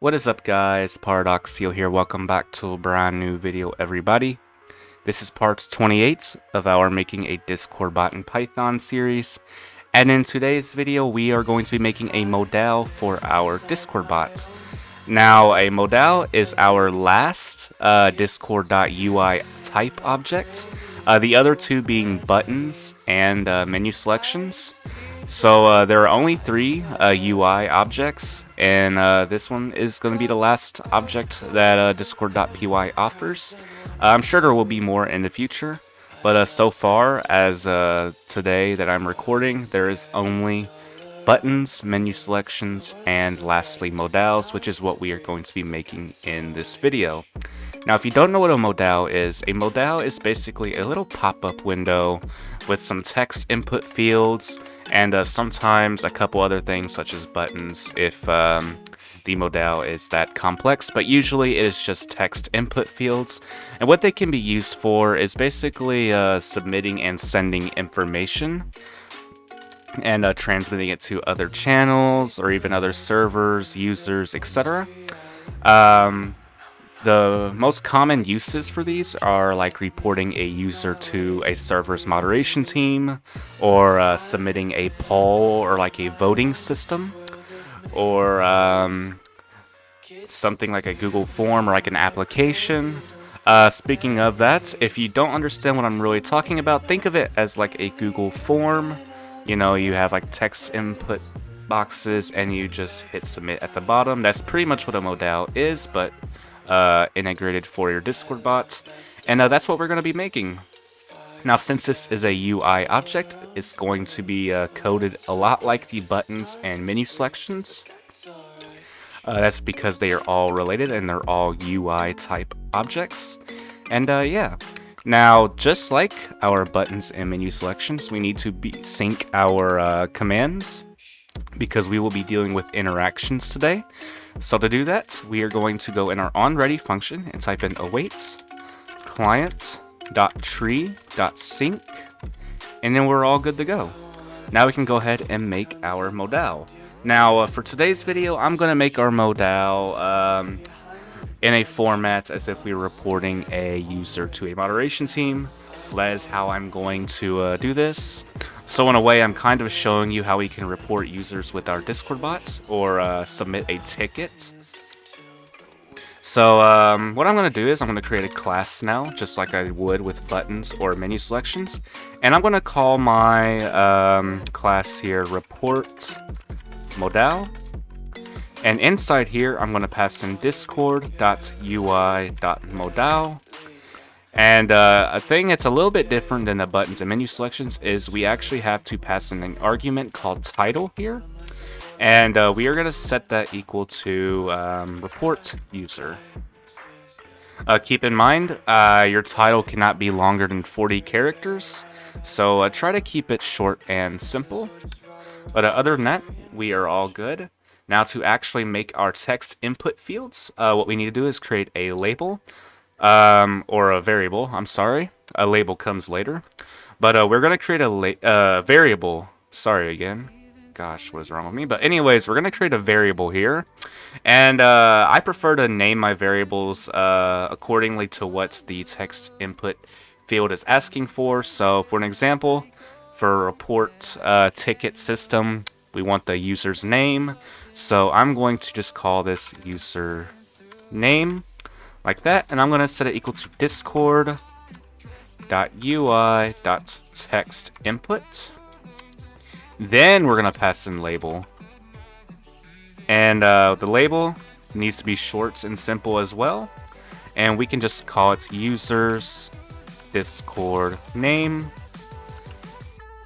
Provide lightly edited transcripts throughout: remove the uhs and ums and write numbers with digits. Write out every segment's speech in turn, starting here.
What is up, guys? Paradoxio here. Welcome back to a brand new video, everybody. This is part 28 of our Making a Discord Bot in Python series. And in today's video, we are going to be making a modal for our Discord bot. Now, a modal is our last Discord.ui type object. The other two being buttons and menu selections. So there are only three UI objects, and this one is going to be the last object that Discord.py offers. I'm sure there will be more in the future, but so far as today that I'm recording, there is only buttons, menu selections, and lastly modals, which is what we are going to be making in this video. Now, if you don't know what a modal is basically a little pop-up window with some text input fields and sometimes a couple other things such as buttons if the modal is that complex, but usually it is just text input fields. And what they can be used for is basically submitting and sending information and transmitting it to other channels or even other servers, users, etc. The most common uses for these are like reporting a user to a server's moderation team, or submitting a poll or like a voting system, or something like a Google form or like an application. Speaking of that, if you don't understand what I'm really talking about, think of it as like a Google form. You know, you have like text input boxes and you just hit submit at the bottom. That's pretty much what a modal is, but integrated for your Discord bot, and that's what we're going to be making. Now, since this is a UI object, it's going to be coded a lot like the buttons and menu selections. That's because they are all related and they're all UI type objects. And yeah, now just like our buttons and menu selections, we need to sync our commands because we will be dealing with interactions today. So to do that, we are going to go in our onReady function and type in await client.tree.sync, and then we're all good to go. Now we can go ahead and make our modal. Now for today's video, I'm going to make our modal in a format as if we were reporting a user to a moderation team. So that is how I'm going to do this. So in a way, I'm kind of showing you how we can report users with our Discord bot or submit a ticket. So what I'm going to do is I'm going to create a class now, just like I would with buttons or menu selections. And I'm going to call my class here report modal. And inside here, I'm going to pass in discord.ui.modal. And a thing that's a little bit different than the buttons and menu selections is we actually have to pass in an argument called title here. And we are going to set that equal to report user. Keep in mind, your title cannot be longer than 40 characters. So try to keep it short and simple. But other than that, we are all good. Now to actually make our text input fields, what we need to do is create a label. Or a variable, I'm sorry. A label comes later. But we're going to create a variable. Sorry again. Gosh, what is wrong with me? But anyways, we're going to create a variable here. And I prefer to name my variables accordingly to what the text input field is asking for. So for an example, for report ticket system, we want the user's name. So I'm going to just call this user name. Like that, and I'm going to set it equal to discord.ui.text input. Then we're going to pass in label. And the label needs to be short and simple as well. And we can just call it users Discord name.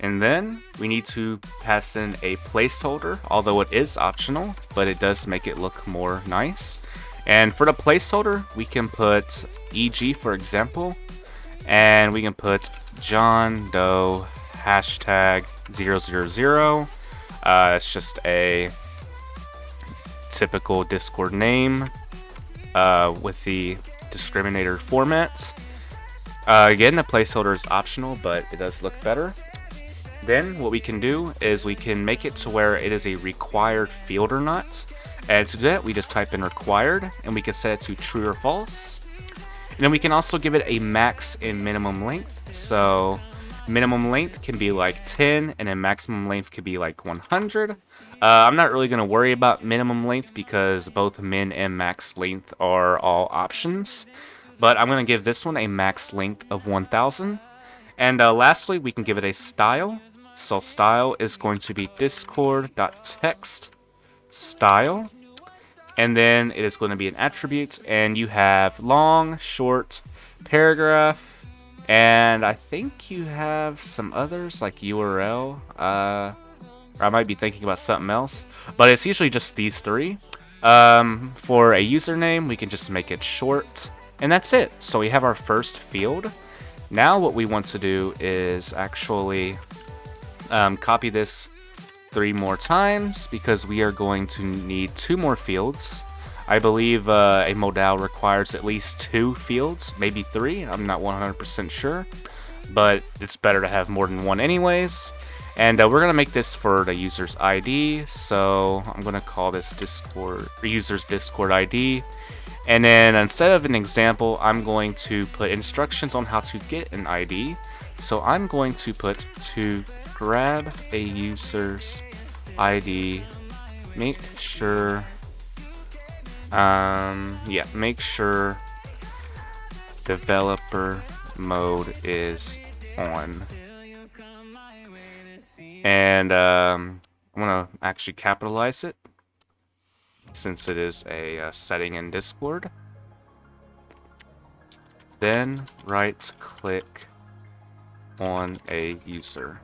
And then we need to pass in a placeholder, although it is optional, but it does make it look more nice. And for the placeholder, we can put EG, for example, and we can put John Doe hashtag 000. It's just a typical Discord name with the discriminator format. Again, the placeholder is optional, but it does look better. Then what we can do is we can make it to where it is a required field or not. And to do that, we just type in required, and we can set it to true or false. And then we can also give it a max and minimum length. So minimum length can be like 10, and then maximum length could be like 100. I'm not really going to worry about minimum length because both min and max length are all options. But I'm going to give this one a max length of 1000. And lastly, we can give it a style. So style is going to be discord.text style. And then it is going to be an attribute. And you have long, short, paragraph. And I think you have some others like URL. Or I might be thinking about something else. But it's usually just these three. For a username, we can just make it short. And that's it. So we have our first field. Now what we want to do is actually copy this 3 more times because we are going to need 2 more fields. I believe a modal requires at least 2 fields, maybe 3. I'm not 100% sure, but it's better to have more than one anyways. And we're going to make this for the user's ID, so I'm going to call this Discord, user's Discord ID. And then instead of an example, I'm going to put instructions on how to get an ID. So I'm going to put to grab a user's ID, make sure, make sure developer mode is on. And I'm going to actually capitalize it, since it is a setting in Discord. Then right click on a user.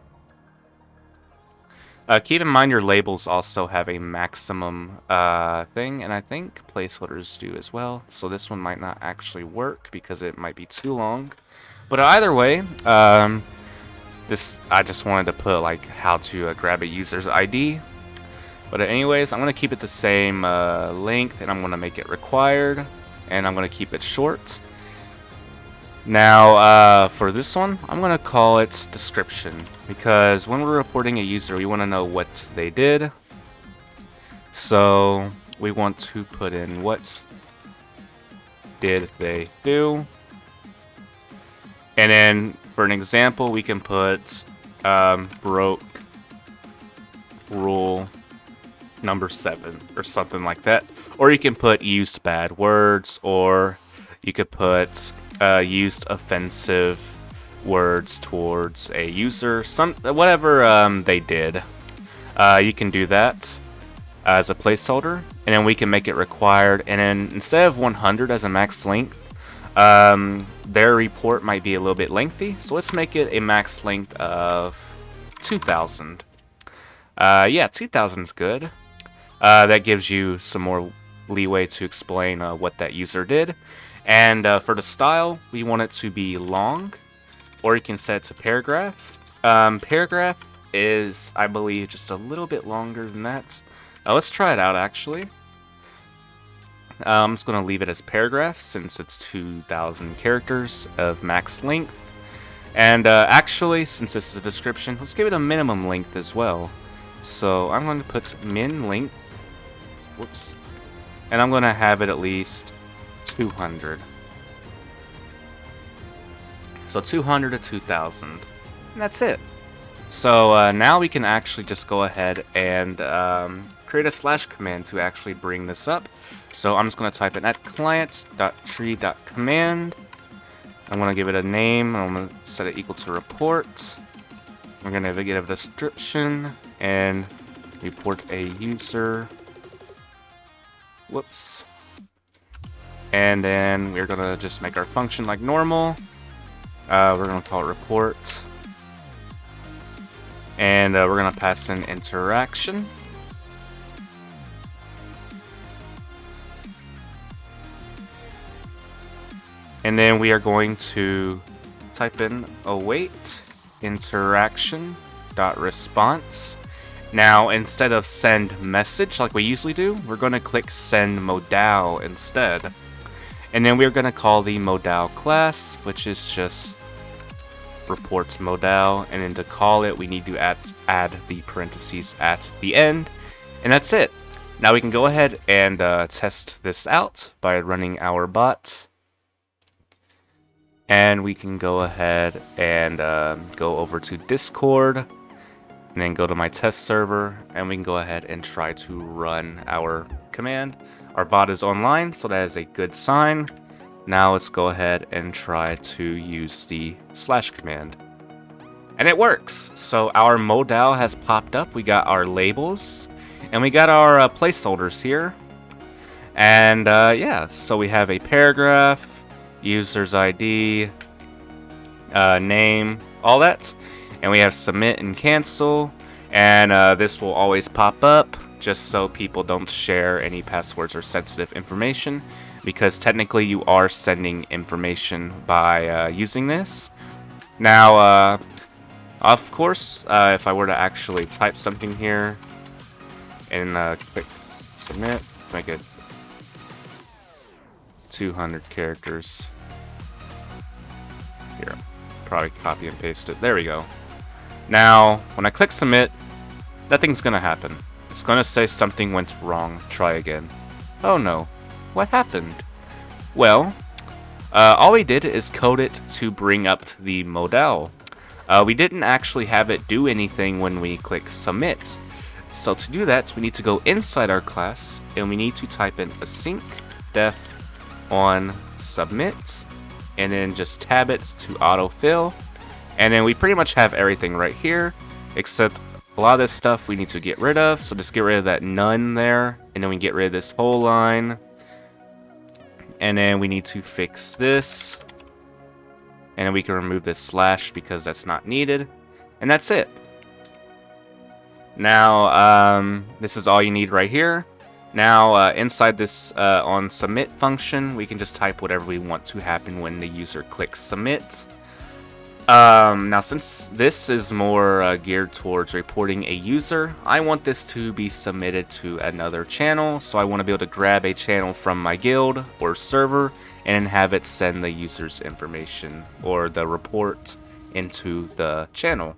Keep in mind your labels also have a maximum thing, and I think placeholders do as well. So this one might not actually work because it might be too long. But either way, I just wanted to put like how to grab a user's ID. But anyways, I'm going to keep it the same length, and I'm going to make it required, and I'm going to keep it short. Now, for this one, I'm going to call it description, because when we're reporting a user, we want to know what they did. So we want to put in what did they do. And then for an example, we can put broke rule number 7 or something like that, or you can put used bad words, or you could put used offensive words towards a user, whatever they did. You can do that as a placeholder, and then we can make it required, and then instead of 100 as a max length, their report might be a little bit lengthy, so let's make it a max length of 2000. Yeah, 2000 is good. That gives you some more leeway to explain what that user did. And for the style, we want it to be long, or you can set it to paragraph. Paragraph is, I believe, just a little bit longer than that. Let's try it out, actually. I'm just going to leave it as paragraph since it's 2000 characters of max length. And actually, since this is a description, let's give it a minimum length as well. So I'm going to put min length. Whoops. And I'm going to have it at least 200. So 200 to 2000. And that's it. So now we can actually just go ahead and create a slash command to actually bring this up. So I'm just going to type in at client.tree.command. I'm going to give it a name. I'm going to set it equal to report. We're going to give a description and report a user. Whoops. And then we're going to just make our function like normal. We're going to call it report. And we're going to pass in interaction. And then we are going to type in await interaction.response. Now, instead of send message like we usually do, we're going to click send modal instead. And then we're going to call the modal class, which is just reports modal. And then to call it, we need to add the parentheses at the end. And that's it. Now we can go ahead and test this out by running our bot. And we can go ahead and go over to Discord, and then go to my test server, and we can go ahead and try to run our command. Our bot is online, so that is a good sign. Now let's go ahead and try to use the / command. And it works! So our modal has popped up, we got our labels, and we got our placeholders here. And yeah, so we have a paragraph, user's ID, name, all that. And we have submit and cancel. And this will always pop up just so people don't share any passwords or sensitive information, because technically you are sending information by using this. Now, of course, if I were to actually type something here and click submit, make it 200 characters. Here, probably copy and paste it. There we go. Now, when I click submit, nothing's gonna happen. It's gonna say something went wrong. Try again. Oh no. What happened? Well, all we did is code it to bring up the modal. We didn't actually have it do anything when we click submit. So to do that, we need to go inside our class, and we need to type in async def on submit, and then just tab it to autofill. And then we pretty much have everything right here, except a lot of this stuff we need to get rid of. So just get rid of that none there, and then we get rid of this whole line. And then we need to fix this. And then we can remove this / because that's not needed. And that's it. Now, this is all you need right here. Now, inside this on submit function, we can just type whatever we want to happen when the user clicks submit. Now, since this is more geared towards reporting a user, I want this to be submitted to another channel. So I want to be able to grab a channel from my guild or server and have it send the user's information or the report into the channel.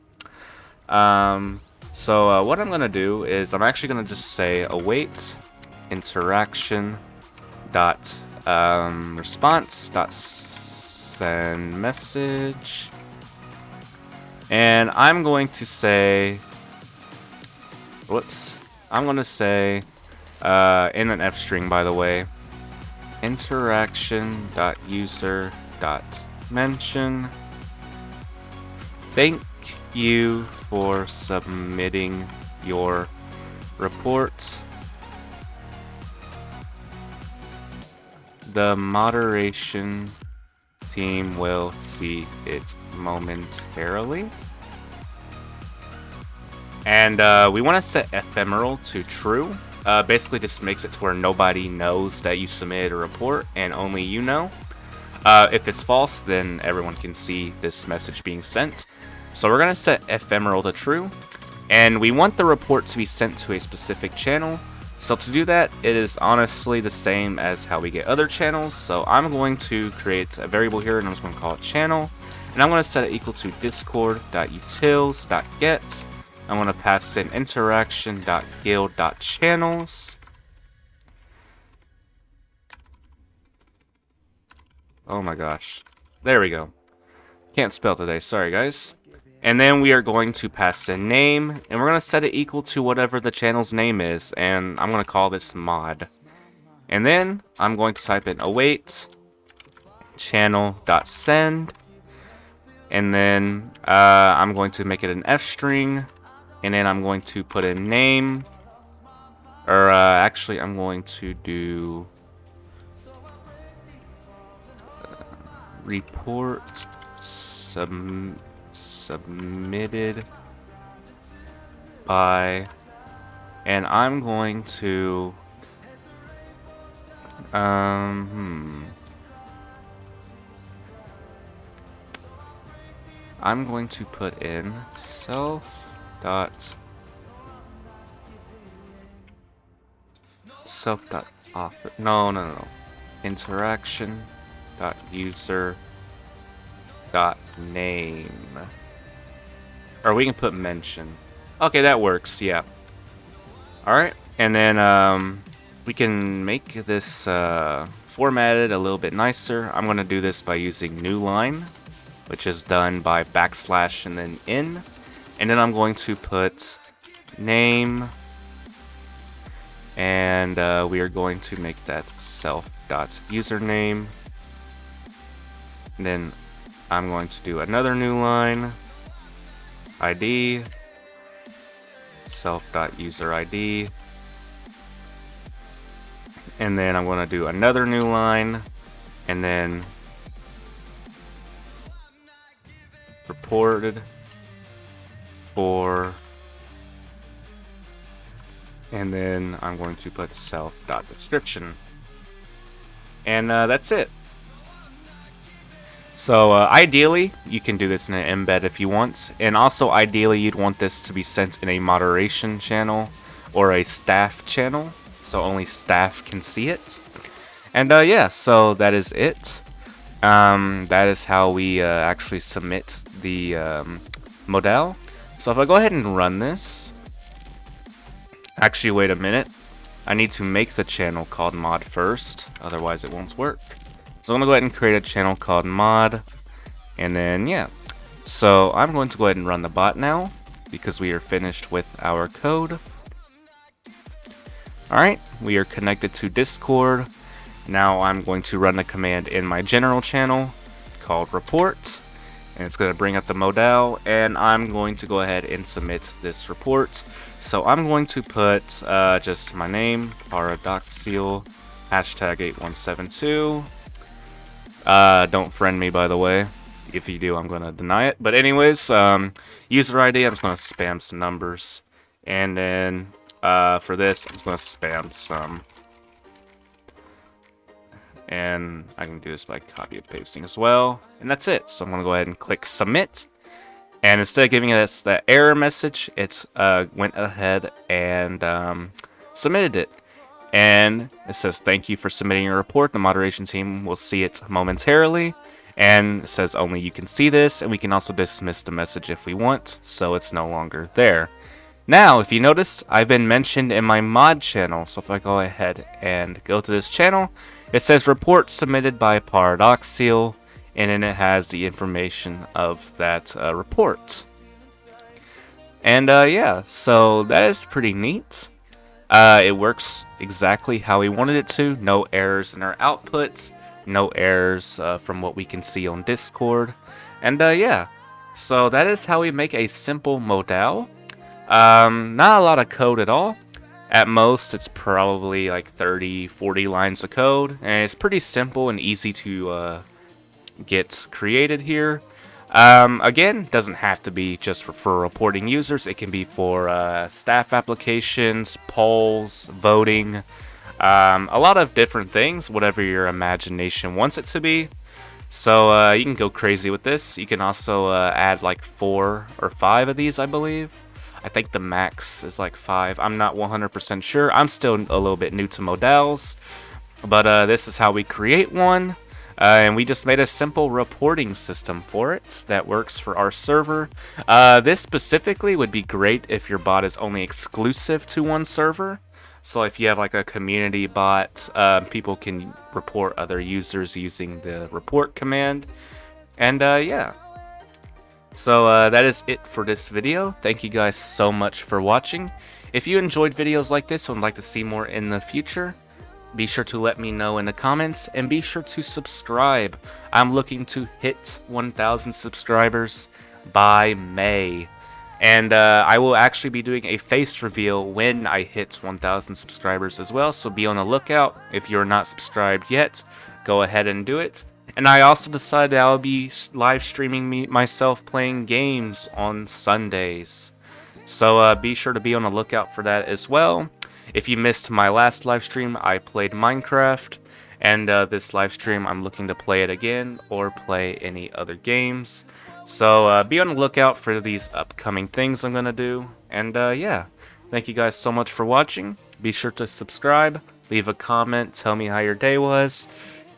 So what I'm going to do is I'm actually going to just say await interaction dot response dot send message, and I'm going to say, whoops, I'm going to say in an F string, by the way, interaction dot user dot mention, thank you for submitting your report. The moderation team will see it momentarily. And we want to set ephemeral to true. Basically, this makes it to where nobody knows that you submitted a report and only you know. If it's false, then everyone can see this message being sent. So we're going to set ephemeral to true. And we want the report to be sent to a specific channel. So to do that, it is honestly the same as how we get other channels. So I'm going to create a variable here, and I'm just going to call it channel. And I'm going to set it equal to discord.utils.get. I'm going to pass in interaction.guild.channels. Oh my gosh. There we go. Can't spell today, sorry guys. And then we are going to pass in name, and we're going to set it equal to whatever the channel's name is, and I'm going to call this mod. And then I'm going to type in await channel.send, and then I'm going to make it an F string, and then I'm going to put in name, or actually I'm going to do report submitted by, and I'm going to I'm going to put in self.author no interaction.user.name. Or we can put mention. Okay, that works, yeah. Alright, And then we can make this formatted a little bit nicer. I'm going to do this by using new line, which is done by backslash and then in. And then I'm going to put name, and we are going to make that self.username. And then I'm going to do another new line, ID, self.userid. And then I'm going to do another new line, and then reported for, and then I'm going to put self.description. And that's it. So ideally, you can do this in an embed if you want, and also ideally you'd want this to be sent in a moderation channel or a staff channel, so only staff can see it. And yeah, so that is it. That is how we actually submit the modal. So if I go ahead and run this, actually wait a minute, I need to make the channel called mod first, otherwise it won't work. So I'm going to go ahead and create a channel called mod, and then yeah. So I'm going to go ahead and run the bot now, because we are finished with our code. Alright, we are connected to Discord. Now I'm going to run the command in my general channel called report, and it's going to bring up the modal, and I'm going to go ahead and submit this report. So I'm going to put just my name, paradoxial, #8172. Don't friend me, by the way. If you do, I'm going to deny it. But anyways, user ID, I'm just going to spam some numbers. And then for this, I'm just going to spam some. And I can do this by copy and pasting as well. And that's it. So I'm going to go ahead and click submit. And instead of giving us that error message, it went ahead and submitted it. And it says, thank you for submitting your report. The moderation team will see it momentarily. And it says only you can see this, and we can also dismiss the message if we want, so it's no longer there. Now, if you notice, I've been mentioned in my mod channel. So if I go ahead and go to this channel, it says report submitted by Paradoxial, and then it has the information of that report. And yeah, so that is pretty neat. It works exactly how we wanted it to. No errors in our output. No errors from what we can see on Discord. And yeah, so that is how we make a simple modal. Not a lot of code at all. At most, it's probably like 30-40 lines of code. And it's pretty simple and easy to get created here. Again, doesn't have to be just for reporting users. It can be for staff applications, polls, voting, a lot of different things, whatever your imagination wants it to be. So you can go crazy with this. You can also add like 4 or 5 of these, I believe. I think the max is like 5. I'm not 100% sure. I'm still a little bit new to modals, but this is how we create one. And we just made a simple reporting system for it that works for our server. This specifically would be great if your bot is only exclusive to one server. So if you have like a community bot, people can report other users using the report command. And yeah. So that is it for this video. Thank you guys so much for watching. If you enjoyed videos like this and would like to see more in the future, be sure to let me know in the comments, and be sure to subscribe. I'm looking to hit 1,000 subscribers by May. And I will actually be doing a face reveal when I hit 1,000 subscribers as well, so be on the lookout. If you're not subscribed yet, go ahead and do it. And I also decided I'll be live streaming myself playing games on Sundays. So be sure to be on the lookout for that as well. If you missed my last live stream, I played Minecraft, and this live stream I'm looking to play it again or play any other games. So be on the lookout for these upcoming things I'm going to do. And yeah, thank you guys so much for watching. Be sure to subscribe, leave a comment, tell me how your day was,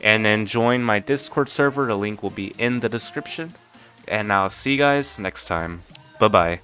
and then join my Discord server. The link will be in the description. And I'll see you guys next time. Bye-bye.